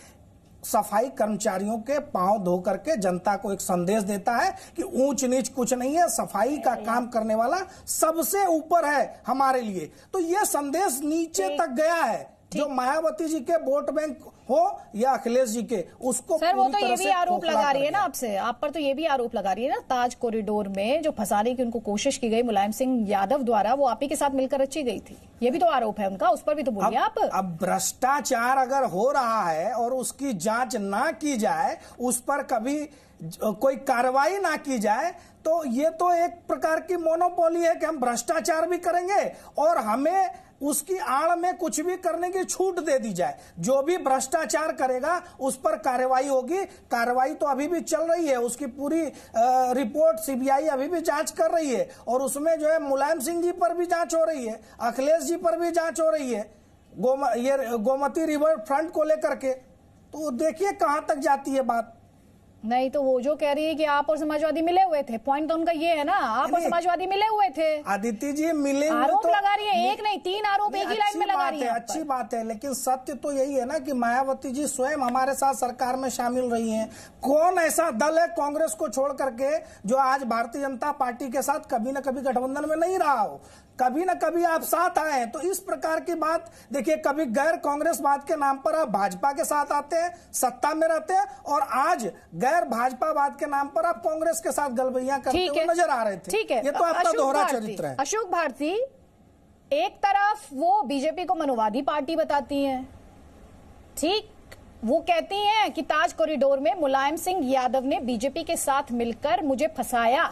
सफाई कर्मचारियों के पांव धो करके जनता को एक संदेश देता है कि ऊंच नीच कुछ नहीं है, सफाई का काम करने वाला सबसे ऊपर है हमारे लिए। तो यह संदेश नीचे तक गया है, जो मायावती जी के वोट बैंक हो या अखिलेश जी के, उसको सर वो पूरी तो तरह ये से भी आरोप खोखला लगा कर रही है ना दिया। आपसे, आप पर तो ये भी आरोप लगा रही है ना, ताज कॉरिडोर में जो फंसाने की उनको कोशिश की गई मुलायम सिंह यादव द्वारा, वो आप ही के साथ मिलकर रची गई थी, ये भी तो आरोप है उनका, उस पर भी तो बोलिए आप। अब भ्रष्टाचार अगर हो रहा है और उसकी जांच ना की जाए, उस पर कभी कोई कार्रवाई ना की जाए, तो ये तो एक प्रकार की मोनोपोली है कि हम भ्रष्टाचार भी करेंगे और हमें उसकी आड़ में कुछ भी करने की छूट दे दी जाए। जो भी भ्रष्टाचार करेगा उस पर कार्रवाई होगी। कार्रवाई तो अभी भी चल रही है, उसकी पूरी रिपोर्ट CBI अभी भी जांच कर रही है, और उसमें जो है मुलायम सिंह जी पर भी जांच हो रही है, अखिलेश जी पर भी जांच हो रही है, गोमती रिवर फ्रंट को लेकर के। तो देखिए कहां तक जाती है बात। नहीं तो वो जो कह रही है कि आप और समाजवादी मिले हुए थे, पॉइंट तो उनका ये है ना, आप और समाजवादी मिले हुए थे। आदित्य जी मिले हुए आरोप तो लगा रही है, एक नहीं 3 आरोप एक ही लाइन में लगा रही है। अच्छी बात है, लेकिन सत्य तो यही है ना कि मायावती जी स्वयं हमारे साथ सरकार में शामिल रही हैं। कौन ऐसा दल है कांग्रेस को छोड़ करके जो आज भारतीय जनता पार्टी के साथ कभी न कभी गठबंधन में नहीं रहा हो, कभी न कभी आप साथ आए हैं। तो इस प्रकार की बात देखिए, कभी गैर कांग्रेसवाद के नाम पर आप भाजपा के साथ आते हैं, सत्ता में रहते हैं, और आज गैर भाजपावाद के नाम पर आप कांग्रेस के साथ गलबैया करते हुए नजर आ रहे थे। ठीक है, ये तो आपका दोहरा चरित्र है। अशोक भारती एक तरफ वो बीजेपी को मनुवादी पार्टी बताती हैं, ठीक, वो कहती हैं कि ताज कॉरिडोर में मुलायम सिंह यादव ने बीजेपी के साथ मिलकर मुझे फंसाया,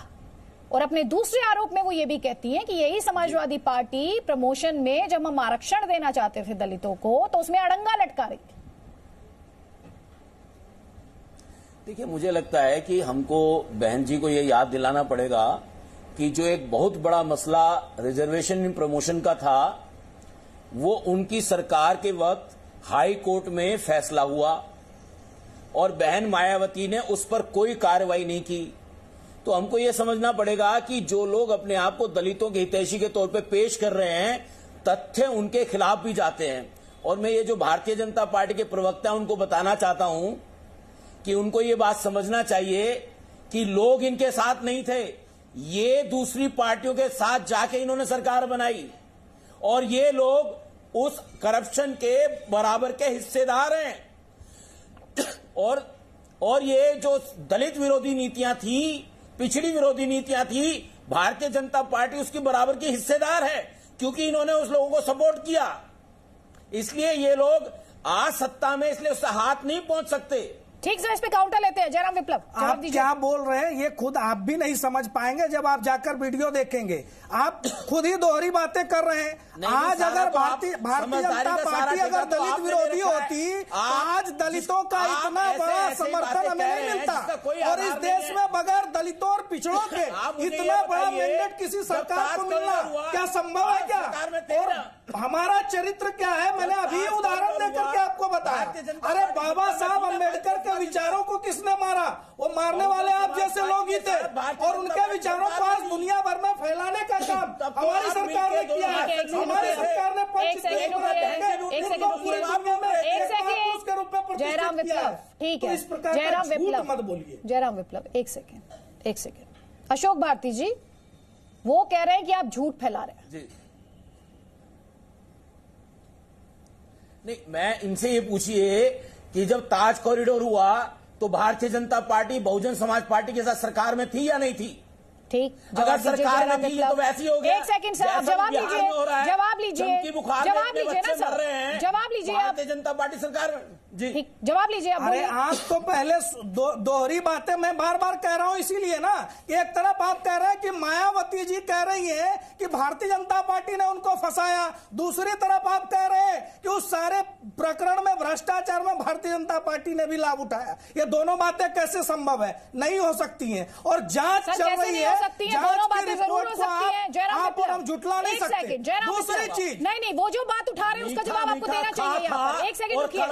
और अपने दूसरे आरोप में वो ये भी कहती हैं कि यही समाजवादी पार्टी प्रमोशन में जब हम आरक्षण देना चाहते थे दलितों को तो उसमें अड़ंगा लटका रही थी। देखिए, मुझे लगता है कि हमको बहन जी को ये याद दिलाना पड़ेगा कि जो एक बहुत बड़ा मसला रिजर्वेशन इन प्रमोशन का था, वो उनकी सरकार के वक्त हाई कोर्ट में फैसला हुआ और बहन मायावती ने उस पर कोई कार्रवाई नहीं की। तो हमको ये समझना पड़ेगा कि जो लोग अपने आप को दलितों के हितैषी के तौर पे पेश कर रहे हैं, तथ्य उनके खिलाफ भी जाते हैं। और मैं ये जो भारतीय जनता पार्टी के प्रवक्ता उनको बताना चाहता हूं कि उनको ये बात समझना चाहिए कि लोग इनके साथ नहीं थे, ये दूसरी पार्टियों के साथ जाके इन्होंने सरकार बनाई, और ये लोग उस करप्शन के बराबर के हिस्सेदार हैं। और ये जो दलित विरोधी नीतियां थी, पिछड़ी विरोधी नीतियां थी, भारतीय जनता पार्टी उसकी बराबर की हिस्सेदार है, क्योंकि इन्होंने उस लोगों को सपोर्ट किया। इसलिए ये लोग आज सत्ता में, इसलिए उससे हाथ नहीं पहुंच सकते। ठीक सर, इस पे काउंटर लेते हैं। जयराम विप्लव, आप क्या बोल रहे हैं ये खुद आप भी नहीं समझ पाएंगे जब आप जाकर वीडियो देखेंगे। आप खुद ही दोहरी बातें कर रहे हैं। आज अगर भारतीय जनता पार्टी अगर दलित विरोधी होती, आज दलितों का इतना बड़ा समर्थन हमें नहीं मिलता, और इस देश में बगैर दलितों और पिछड़ों के इतना बड़ा मैंडेट किसी सरकार को मिलना क्या संभव है क्या? और हमारा चरित्र क्या है, मैंने अभी उदाहरण देकर के आपको बताया। अरे बाबा साहब अम्बेडकर के विचारों को किसने मारा? वो मारने वाले आप जैसे लोग ही थे, और उनके विचारों को आज दुनिया भर में फैलाने का काम हमारी सरकार ने किया है। हमारी सरकार ने जयराम विप्लव, ठीक है, जयराम विप्लव मत बोलिए। जयराम विप्लव, एक सेकेंड। अशोक भारती जी वो कह रहे हैं कि आप झूठ फैला रहे हैं। जी नहीं, मैं इनसे ये पूछिए कि जब ताज कॉरिडोर हुआ तो भारतीय जनता पार्टी बहुजन समाज पार्टी के साथ सरकार में थी या नहीं थी? ठीक, अगर सरकार में थी तो वैसी हो गया। एक सेकंड सर, अब जवाब लीजिए, जवाब लीजिए, जवाब लीजिए ना सर, जवाब लीजिए आप। भारतीय जनता पार्टी सरकार जी, ठीक, जवाब लीजिए आप। अरे आप तो पहले दोहरी बातें मैं बार बार कह रहा हूं, इसीलिए ना एक तरफ आप कह रहे हैं कि मायावती जी कह रही है कि भारतीय जनता पार्टी ने उनको फंसाया, दूसरी तरफ आप कह रहे हैं कि उस सारे प्रकरण में भ्रष्टाचार में भारतीय जनता पार्टी ने भी लाभ उठाया। ये दोनों बातें कैसे संभव है? नहीं हो सकती हैं। और जांच चल रही है, जांच की रिपोर्ट को आप और हम झुटला नहीं सकते। दूसरी चीज, नहीं, वो जो बात उठा रहे हैं उसका जवाब आपको देना चाहिए यहाँ पर। एक सेकंड रुकिए,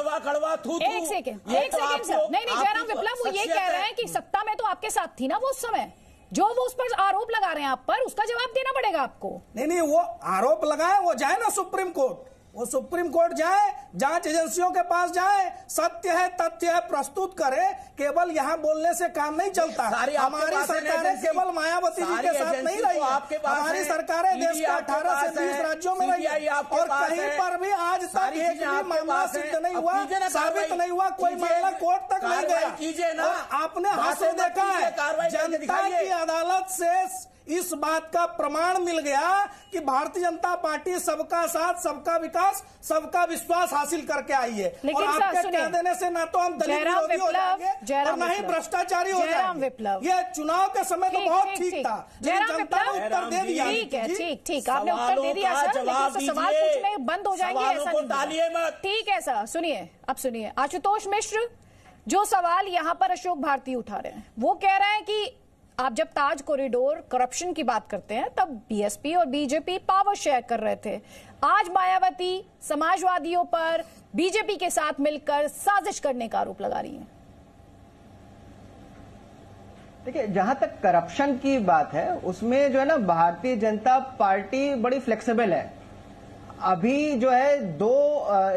एक सेकंड सर। नहीं, जयराम विप्लव वो ये कह रहे हैं कि सत्ता में तो आपके साथ थी ना वो उस समय, जो वो उस पर आरोप लगा रहे हैं आप पर, उसका जवाब देना पड़ेगा आपको। नहीं, वो आरोप लगाए, वो जाए ना सुप्रीम कोर्ट, वो सुप्रीम कोर्ट जाए, जांच एजेंसियों के पास जाए, सत्य है तथ्य है प्रस्तुत करे। केवल यहाँ बोलने से काम नहीं चलता। हमारी सरकारें केवल मायावती जी के साथ नहीं रही, हमारी सरकारें देश के 18 से 20 राज्यों में रही, और कहीं पर भी आज तक एक भी मामला सिद्ध नहीं हुआ, साबित नहीं हुआ, कोई मामला कोर्ट तक नहीं गया। आपने हाथों देखा है, जनता की अदालत से इस बात का प्रमाण मिल गया कि भारतीय जनता पार्टी सबका साथ, सबका विकास, सबका विश्वास हासिल करके आई है। और आपके कह देने से ना तो हम दलित विरोधी हो जाएंगे और ना ही भ्रष्टाचारी हो जाएंगे। ये चुनाव के समय तो बहुत ठीक था, जनता ने उत्तर दे दिया। ठीक है, ठीक, आपने उत्तर दे दिया सर, लेकिन सवाल पूछने बंद हो जाएंगे ऐसा नहीं। ठीक है सर, सुनिए, अब सुनिए आशुतोष मिश्र, जो सवाल यहाँ पर अशोक भारती उठा रहे हैं, वो कह रहे हैं कि आप जब ताज कॉरिडोर करप्शन की बात करते हैं तब बीएसपी और बीजेपी पावर शेयर कर रहे थे। आज मायावती समाजवादियों पर बीजेपी के साथ मिलकर साजिश करने का आरोप लगा रही हैं। देखिए, जहां तक करप्शन की बात है उसमें जो है ना, भारतीय जनता पार्टी बड़ी फ्लेक्सिबल है। अभी जो है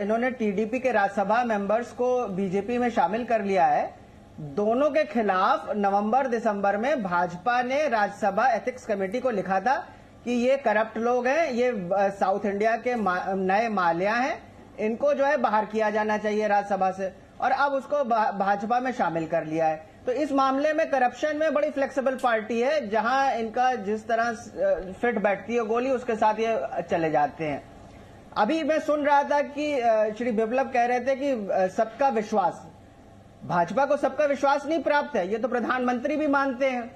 इन्होंने टीडीपी के राज्यसभा मेंबर्स को बीजेपी में शामिल कर लिया है। दोनों के खिलाफ नवंबर दिसंबर में भाजपा ने राज्यसभा एथिक्स कमेटी को लिखा था कि ये करप्ट लोग हैं, ये साउथ इंडिया के नए माल्या हैं, इनको जो है बाहर किया जाना चाहिए राज्यसभा से, और अब उसको भाजपा में शामिल कर लिया है। तो इस मामले में करप्शन में बड़ी फ्लेक्सिबल पार्टी है, जहां इनका जिस तरह फिट बैठती है गोली उसके साथ ये चले जाते हैं। अभी मैं सुन रहा था कि श्री बिप्लब कह रहे थे कि सबका विश्वास, भाजपा को सबका विश्वास नहीं प्राप्त है, ये तो प्रधानमंत्री भी मानते हैं।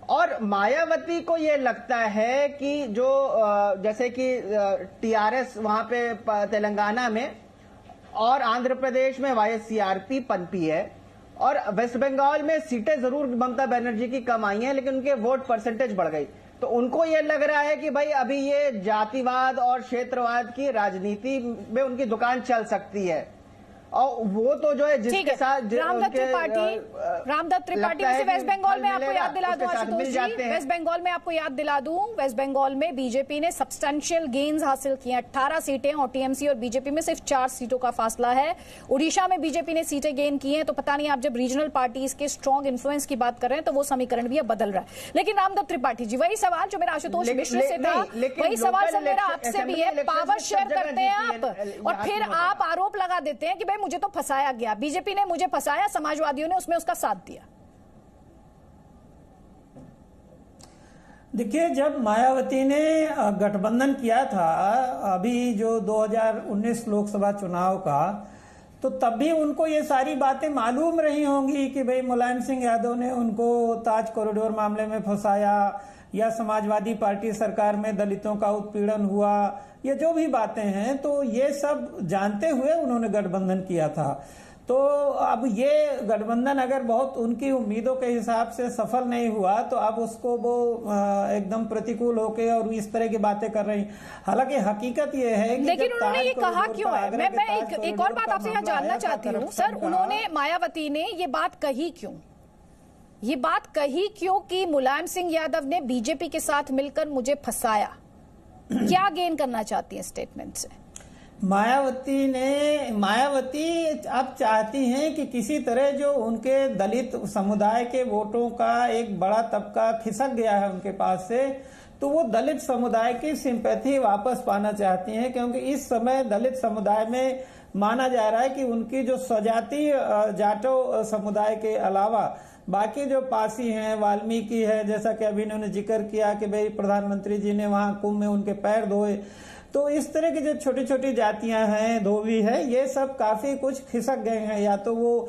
और मायावती को ये लगता है कि जो जैसे कि टीआरएस वहां पे तेलंगाना में और आंध्र प्रदेश में वाईएससीआरपी पनपी है, और वेस्ट बंगाल में सीटें जरूर ममता बनर्जी की कम आई हैं, लेकिन उनके वोट परसेंटेज बढ़ गई। तो उनको ये लग रहा है कि भाई अभी ये जातिवाद और क्षेत्रवाद की राजनीति में उनकी दुकान चल सकती है, और वो तो जो है जिसके साथ रामदत्त त्रिपाठी वैसे वेस्ट बंगाल में आपको याद दिला दूं, आशुतोष जी, वेस्ट बंगाल में आपको याद दिला दूं, वेस्ट बंगाल में बीजेपी ने सब्सटेंशियल गेन्स हासिल किए, 18 सीटें, और टीएमसी और बीजेपी में सिर्फ 4 सीटों का फासला है। उड़ीसा में बीजेपी ने सीटें गेन की हैं, तो पता नहीं आप जब रीजनल पार्टीज के स्ट्रॉन्ग इन्फ्लुएंस की बात कर रहे हैं तो वो समीकरण भी अब बदल रहा है। लेकिन रामदत्त त्रिपाठी जी, वही सवाल जो मेरा आशुतोष मिश्र से था, वही सवाल सर मेरा आपसे भी है। पावर शेयर करते हैं आप और फिर आप आरोप लगा देते हैं कि भाई मुझे तो फंसाया गया, बीजेपी ने मुझे फंसाया, समाजवादियों ने उसमें उसका साथ दिया। देखिए, जब मायावती ने गठबंधन किया था अभी जो 2019 लोकसभा चुनाव का, तो तब भी उनको ये सारी बातें मालूम रही होंगी कि भाई मुलायम सिंह यादव ने उनको ताज कॉरिडोर मामले में फंसाया, या समाजवादी पार्टी सरकार में दलितों का उत्पीड़न हुआ, ये जो भी बातें हैं, तो ये सब जानते हुए उन्होंने गठबंधन किया था। तो अब ये गठबंधन अगर बहुत उनकी उम्मीदों के हिसाब से सफल नहीं हुआ, तो अब उसको वो एकदम प्रतिकूल होके और इस तरह की बातें कर रही। हालांकि हकीकत ये है कि लेकिन उन्होंने ये कहा क्यों है? मैं एक और बात आपसे यहाँ जानना चाहती हूँ सर, उन्होंने मायावती ने ये बात कही क्यों? ये बात कही क्यों कि मुलायम सिंह यादव ने बीजेपी के साथ मिलकर मुझे फंसाया? क्या गेन करना चाहती है स्टेटमेंट से? मायावती अब चाहती हैं कि किसी तरह जो उनके दलित समुदाय के वोटों का एक बड़ा तबका खिसक गया है उनके पास से, तो वो दलित समुदाय की सिंपैथी वापस पाना चाहती हैं, क्योंकि इस समय दलित समुदाय में माना जा रहा है कि उनकी जो स्वजातीय जाटो समुदाय के अलावा बाकी जो पासी हैं, वाल्मीकि है, जैसा कि अभी इन्होंने जिक्र किया कि भाई प्रधानमंत्री जी ने वहां कुंभ में उनके पैर धोए, तो इस तरह की जो छोटी छोटी जातियां हैं, धोबी है, ये सब काफी कुछ खिसक गए हैं। या तो वो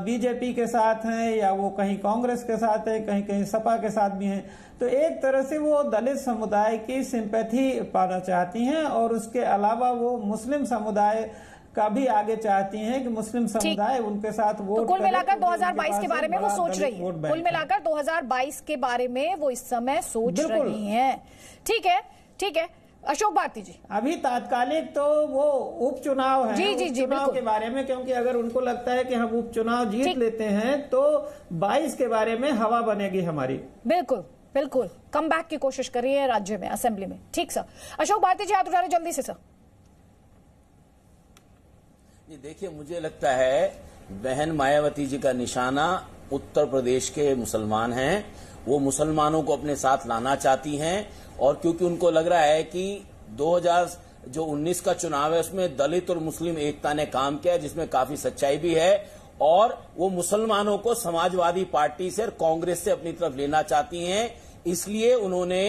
बीजेपी के साथ हैं या वो कहीं कांग्रेस के साथ है, कहीं कहीं सपा के साथ भी हैं। तो एक तरह से वो दलित समुदाय की सिंपैथी पाना चाहती हैं और उसके अलावा वो मुस्लिम समुदाय का भी आगे चाहती हैं कि मुस्लिम समुदाय उनके साथ वोट तो कुल मिलाकर करे, 2022 के बारे में वो सोच रही है। कुल मिलाकर 2022 के बारे में वो इस समय सोच रही हैं। ठीक है, ठीक है अशोक भारती जी। अभी तात्कालिक तो वो उपचुनाव है, जी जी जी उपचुनाव के बारे में, क्योंकि अगर उनको लगता है कि हम उपचुनाव जीत लेते हैं तो 22 के बारे में हवा बनेगी हमारी। बिल्कुल बिल्कुल, कम बैक की कोशिश कर रही है राज्य में, असेंबली में। ठीक सर, अशोक भारती जी हाथ उठा रहे जल्दी से सर। ये देखिए, मुझे लगता है बहन मायावती जी का निशाना उत्तर प्रदेश के मुसलमान हैं। वो मुसलमानों को अपने साथ लाना चाहती हैं और क्योंकि उनको लग रहा है कि 2019 का चुनाव है उसमें दलित और मुस्लिम एकता ने काम किया है, जिसमें काफी सच्चाई भी है, और वो मुसलमानों को समाजवादी पार्टी से और कांग्रेस से अपनी तरफ लेना चाहती हैं। इसलिए उन्होंने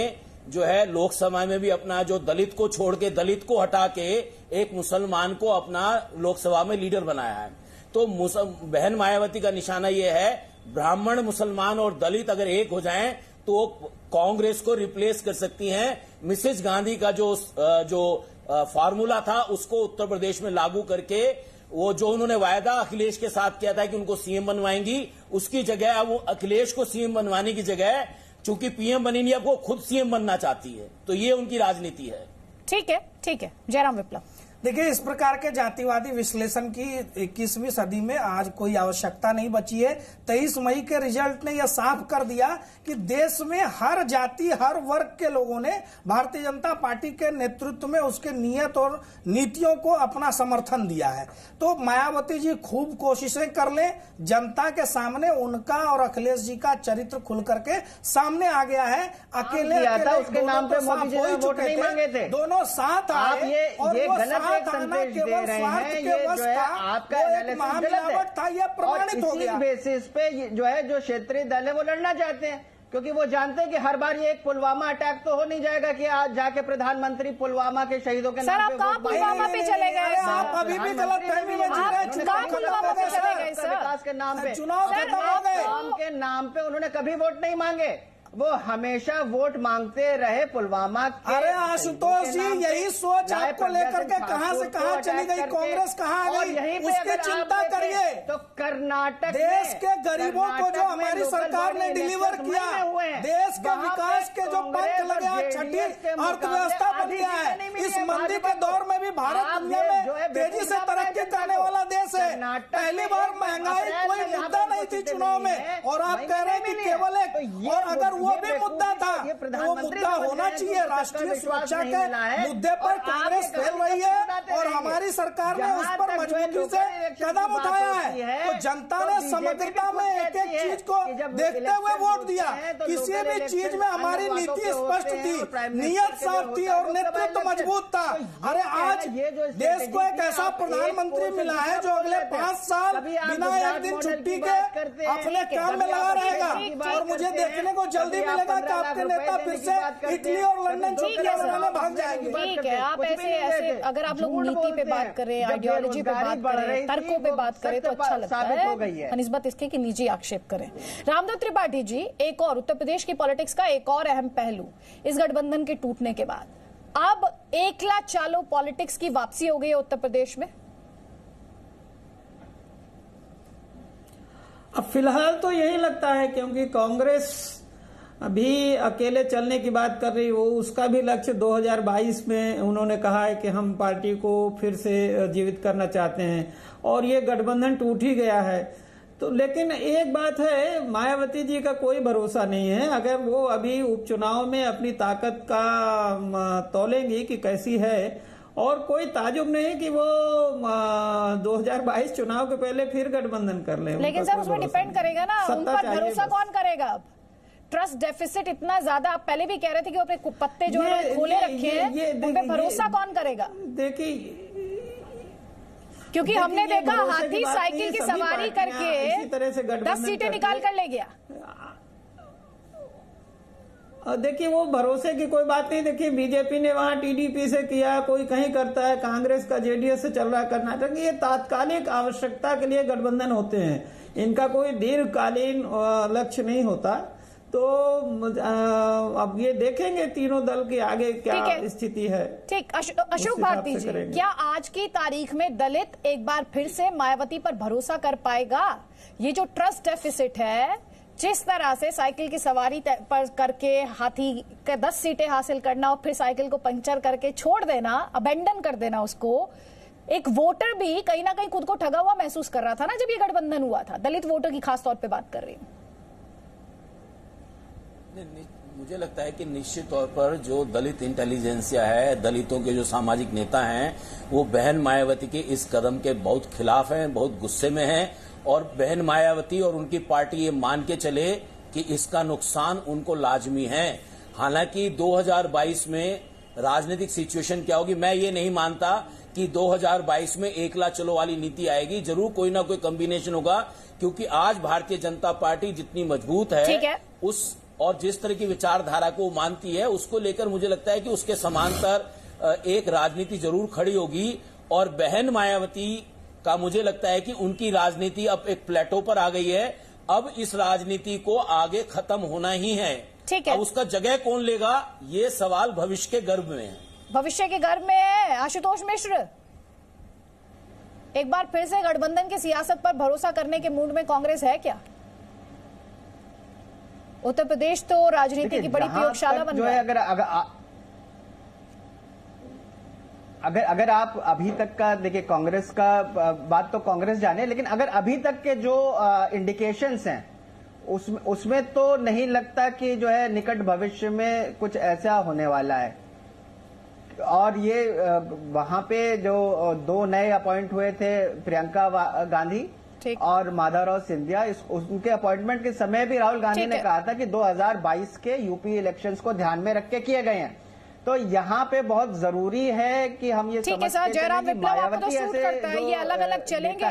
जो है लोकसभा में भी अपना जो दलित को छोड़ के, दलित को हटा के एक मुसलमान को अपना लोकसभा में लीडर बनाया है। तो बहन मायावती का निशाना यह है, ब्राह्मण, मुसलमान और दलित अगर एक हो जाएं तो कांग्रेस को रिप्लेस कर सकती हैं। मिसेज गांधी का जो फार्मूला था उसको उत्तर प्रदेश में लागू करके वो जो उन्होंने वायदा अखिलेश के साथ किया था कि उनको सीएम बनवाएंगी, उसकी जगह अब वो अखिलेश को सीएम बनवाने की जगह चूंकि पीएम बनी नहीं, अब वो खुद सीएम बनना चाहती है। तो ये उनकी राजनीति है। ठीक है, ठीक है। जयराम विप्लव, देखिए, इस प्रकार के जातिवादी विश्लेषण की 21वीं सदी में आज कोई आवश्यकता नहीं बची है। 23 मई के रिजल्ट ने यह साफ कर दिया कि देश में हर जाति, हर वर्ग के लोगों ने भारतीय जनता पार्टी के नेतृत्व में उसके नियत और नीतियों को अपना समर्थन दिया है। तो मायावती जी खूब कोशिशें कर ले, जनता के सामने उनका और अखिलेश जी का चरित्र खुल करके सामने आ गया है। अकेले उसके नाम पे मोदी जी ने वोट नहीं मांगे थे, दोनों साथ आए और वो गलत एक संदेश दे रहे हैं। ये जो है आपका एनालिसिस गलत है था, ये प्रमाणित हो गया। इसी बेसिस पे जो है जो क्षेत्रीय दल है वो लड़ना चाहते हैं, क्योंकि वो जानते हैं कि हर बार ये एक पुलवामा अटैक तो हो नहीं जाएगा कि आज जाके प्रधानमंत्री पुलवामा के शहीदों के नाम पे कहाँ पुलवामा पे चले गए? आप अभी भी गलत फहमी में जी रहे हैं। कहाँ पुलवामा पे चले गए सर? विकास के नाम पे, चुनाव के नाम पे उन्होंने कभी वोट नहीं मांगे, वो हमेशा वोट मांगते रहे पुलवामा के। अरे आशुतोष जी, यही सोच आपको लेकर के कहां से कहां चली गई, कांग्रेस कहां आ गई, उसकी चिंता करिए। तो कर्नाटक देश के गरीबों को जो हमारी सरकार ने डिलीवर किया, देश के विकास के जो पंख लगे, छठी अर्थव्यवस्था बन गया है। इस मंदी के दौर में भी भारत दुनिया में तेजी से तरक्की करने वाला देश है। पहली बार महंगाई कोई मुद्दा नहीं थी चुनाव में, और आप कह रहे हैं कि केवल एक, और अगर वो भी मुद्दा था, वो मुद्दा होना चाहिए। राष्ट्रीय सुरक्षा के मुद्दे पर कांग्रेस फेल रही है और हमारी सरकार ने उस पर मजबूती से कदम उठाया है। तो जनता ने समग्रता में एक एक चीज को देखते हुए वोट दिया। किसी भी चीज में हमारी नीति स्पष्ट थी, नियत साफ थी और नेतृत्व मजबूत था। अरे आज देश को एक ऐसा प्रधानमंत्री मिला है जो अगले 5 साल बिना एक दिन छुट्टी के अपने काम में लगा रहेगा, और मुझे देखने को जल्दी मिलेगा कि आपके नेता फिर से इटली और लंदन छुट्टियां मनाने भाग जाएंगे। ठीक है, आप ऐसे अगर आप लोग नीति पे बात कर रहे हैं, आइडियोलॉजी पे बात कर रहे हैं, तर्कों पे बात करें तो अच्छा लगता है, निस्बत इसके कि निजी आक्षेप करें। रामदेव त्रिपाठी जी, एक और उत्तर प्रदेश की पॉलिटिक्स का एक और अहम पहलू इस गठबंधन के टूटने के बाद, अब एकला चालो पॉलिटिक्स की वापसी हो गई है उत्तर प्रदेश में। अब फिलहाल तो यही लगता है, क्योंकि कांग्रेस अभी अकेले चलने की बात कर रही, वो उसका भी लक्ष्य 2022 में उन्होंने कहा है कि हम पार्टी को फिर से जीवित करना चाहते हैं, और ये गठबंधन टूट ही गया है। तो लेकिन एक बात है, मायावती जी का कोई भरोसा नहीं है। अगर वो अभी उपचुनाव में अपनी ताकत का तौलेंगी कि कैसी है, और कोई ताजुब नहीं कि वो 2022 चुनाव के पहले फिर गठबंधन कर ले। लेकिन सर उसमें डिपेंड करेगा ना, उन पर भरोसा कौन करेगा? अब ट्रस्ट डेफिसिट इतना ज्यादा, आप पहले भी कह रहे थे कि वो अपने पत्ते जो है खोले रखे हैं, उन पे भरोसा कौन करेगा? देखिए, क्योंकि देखिए, हमने ये देखा भरोसे की हाथी बात साइकिल नहीं, की सभी सवारी पार्टियां इसी तरह से करके गठबंधन 10 सीटें करके- निकाल कर ले गया। देखिए वो भरोसे की कोई बात नहीं। देखिए बीजेपी ने वहां टीडीपी से किया, कोई कहीं करता है, कांग्रेस का जेडीएस से चल रहा है कर्नाटक। ये तात्कालिक आवश्यकता के लिए गठबंधन होते हैं, इनका कोई दीर्घकालीन लक्ष्य नहीं होता। तो अब ये देखेंगे तीनों दल की आगे ठीक क्या है। स्थिति है। ठीक, उस अशोक हिसाब भारती से जी, करेंगे। क्या आज की तारीख में दलित एक बार फिर से मायावती पर भरोसा कर पाएगा? ये जो ट्रस्ट डेफिसिट है, जिस तरह से साइकिल की सवारी पर करके हाथी के 10 सीटें हासिल करना और फिर साइकिल को पंचर करके छोड़ देना, अबेंडन कर देना उसको, एक वोटर भी कहीं ना कहीं खुद को ठगा हुआ महसूस कर रहा था ना जब ये गठबंधन हुआ था। दलित वोटर की खास तौर पे बात कर रही हूं। मुझे लगता है कि निश्चित तौर पर जो दलित इंटेलिजेंसिया है, दलितों के जो सामाजिक नेता हैं, वो बहन मायावती के इस कदम के बहुत खिलाफ हैं, बहुत गुस्से में हैं। और बहन मायावती और उनकी पार्टी ये मान के चले कि इसका नुकसान उनको लाजमी है। हालांकि 2022 में राजनीतिक सिचुएशन क्या होगी, मैं ये नहीं मानता कि 2022 में एकला चलो वाली नीति आएगी। जरूर कोई ना कोई कॉम्बिनेशन होगा, क्योंकि आज भारतीय जनता पार्टी जितनी मजबूत ठीक है। उस और जिस तरह की विचारधारा को वो मानती है, उसको लेकर मुझे लगता है कि उसके समांतर एक राजनीति जरूर खड़ी होगी। और बहन मायावती का मुझे लगता है कि उनकी राजनीति अब एक प्लेटो पर आ गई है। अब इस राजनीति को आगे खत्म होना ही है। ठीक है। अब उसका जगह कौन लेगा, ये सवाल भविष्य के गर्भ में है। भविष्य के गर्भ में है। आशुतोष मिश्र, एक बार फिर से गठबंधन की सियासत पर भरोसा करने के मूड में कांग्रेस है क्या? उत्तर प्रदेश तो राजनीति की बड़ी प्रयोगशाला बन जो रहा है। है। अगर आप अभी तक का देखिए, कांग्रेस का बात तो कांग्रेस जाने, लेकिन अगर अभी तक के जो इंडिकेशंस हैं उसमें तो नहीं लगता कि जो है निकट भविष्य में कुछ ऐसा होने वाला है। और ये वहां पे जो 2 नए अपॉइंट हुए थे, प्रियंका गांधी और माधवराव सिंधिया, उनके अपॉइंटमेंट के समय भी राहुल गांधी ने कहा था कि 2022 के यूपी इलेक्शंस को ध्यान में रख के किए गए हैं। तो यहाँ पे बहुत जरूरी है कि हम ये ठीक है सर, जयराम विप्लव आपको तो सूट करता है, ये अलग अलग चलेंगे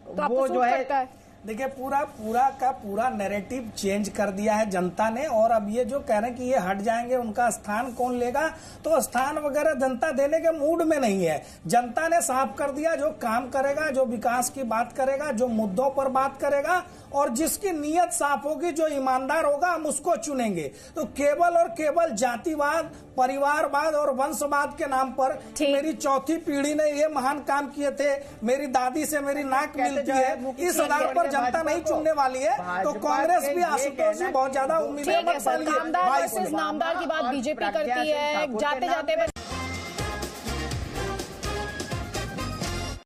तो आपको सूट करता है। देखिए पूरा का पूरा नैरेटिव चेंज कर दिया है जनता ने। और अब ये जो कह रहे हैं कि ये हट जाएंगे, उनका स्थान कौन लेगा, तो स्थान वगैरह जनता देने के मूड में नहीं है। जनता ने साफ कर दिया, जो काम करेगा, जो विकास की बात करेगा, जो मुद्दों पर बात करेगा और जिसकी नीयत साफ होगी, जो ईमानदार होगा, हम उसको चुनेंगे। तो केवल और केवल जातिवाद, परिवारवाद और वंशवाद के नाम पर मेरी चौथी पीढ़ी ने ये महान काम किए थे, मेरी दादी से मेरी नाक मिलती है, इस आधार पर जनता नहीं चुनने वाली है। तो कांग्रेस भी आशुतोष से बहुत ज्यादा उम्मीदें मत पालिए। कामदार वर्सेस नामदार की बात बीजेपी करती है, जाते जाते